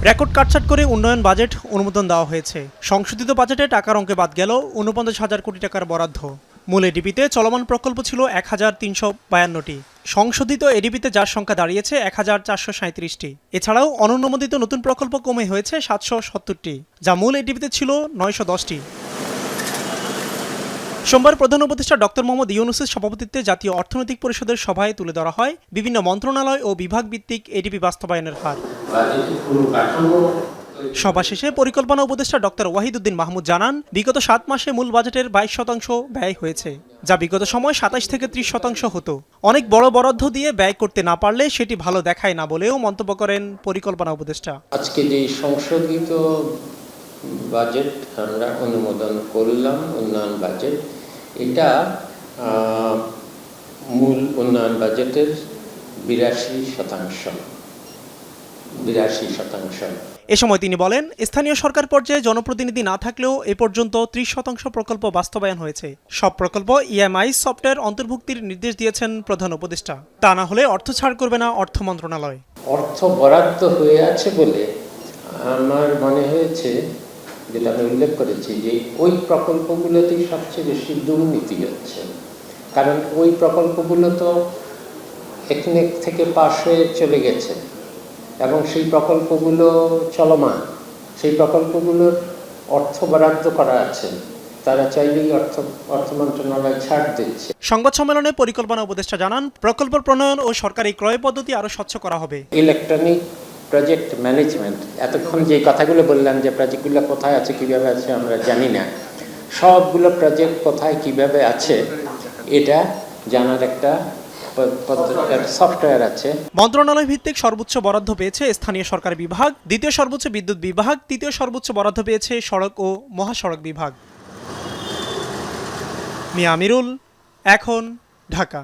Record কাটছাট করে উন্নয়ন budget অনুমোদন দেওয়া হয়েছে। সংশোধিত বাজেটে টাকার অঙ্কে বাদ গেল ৪৯,০০০ কোটি টাকার বরাদ্দ। মূল এডিপিতে চলমান প্রকল্প ছিল ১,৩৫২টি। সংশোধিত এডিপিতে যার সংখ্যা দাঁড়িয়েছে ১,৪৩৭টি। এছাড়াও অনুমোদিত নতুন প্রকল্প কমে হয়েছে ৭৭০টি, যা মূল এডিপিতে ছিল ৯১০টি। সোমবার প্রধান উপদেষ্টা ডক্টর মোহাম্মদ ইউনূসের সভাপতিত্বে জাতীয় অর্থনৈতিক পরিষদের সভায় তুলে ধরা হয় বিভিন্ন মন্ত্রণালয় ও বিভাগ ভিত্তিক এডিপি বাস্তবায়নের হার। সভা শেষে পরিকল্পনা উপদেষ্টা ডক্টর ওয়াহিদুদ্দিন মাহমুদ জানান, বিগত ৭ মাসে মূল বাজেটের ২২% ব্যয় হয়েছে, যা বিগত সময় ২৭ থেকে ৩০% হতো। অনেক বড় বরাদ্দ দিয়ে ব্যয় করতে না পারলে সেটি ভালো দেখায় না বলেও মন্তব্য করেন পরিকল্পনা উপদেষ্টা। আজকে যে সংশোধিত বাজেট আমরা অনুমোদন করলাম, উন্নয়ন বাজেট, এটা মূল উন্নয়ন বাজেটের ৮২%। এ সময় তিনি বলেন, স্থানীয় সরকার পর্যায়ে জনপ্রতিনিধি না থাকলেও এ পর্যন্ত ৩০% প্রকল্প বাস্তবায়ন হয়েছে। সব প্রকল্প ইএমআই সফটওয়্যার অন্তর্ভুক্তির নির্দেশ দিয়েছেন প্রধান উপদেষ্টা। তা না হলে অর্থ ছাড় করবে না অর্থ মন্ত্রণালয়। অর্থ বরাদ্দ হয়ে আছে বলে আমার মনে হয়েছে, যেটা আমি উল্লেখ করেছি, যে ওই প্রকল্পগুলোতেই সবচেয়ে বেশি দুর্নীতি হচ্ছে। কারণ ওই প্রকল্পগুলো তো এখানে থেকে পাশ হয়ে চলে গেছে এবং সেই প্রকল্পগুলো চলমান, সেই প্রকল্পগুলোর অর্থ বরাদ্দ করা আছে, তারা চাইলেই অর্থ মন্ত্রণালয় ছাড় দিচ্ছে। সংবাদ সম্মেলনে পরিকল্পনা উপদেষ্টা জানান, প্রকল্প প্রণয়ন ও সরকারি ক্রয় পদ্ধতি আরও স্বচ্ছ করা হবে। ইলেকট্রনিক প্রজেক্ট ম্যানেজমেন্ট, এতক্ষণ যে কথাগুলো বললাম যে প্রজেক্টগুলো কোথায় আছে, কীভাবে আছে আমরা জানি না, সবগুলো প্রজেক্ট কোথায় কীভাবে আছে এটা জানার একটা সফটওয়্যার আছে। মন্ত্রণালয় ভিত্তিক সর্বোচ্চ বরাদ্দ পেয়েছে স্থানীয় সরকার বিভাগ, দ্বিতীয় সর্বোচ্চ বিদ্যুৎ বিভাগ, তৃতীয় সর্বোচ্চ বরাদ্দ পেয়েছে সড়ক ও মহাসড়ক বিভাগ। মিয়া আমিরুল, এখন, ঢাকা।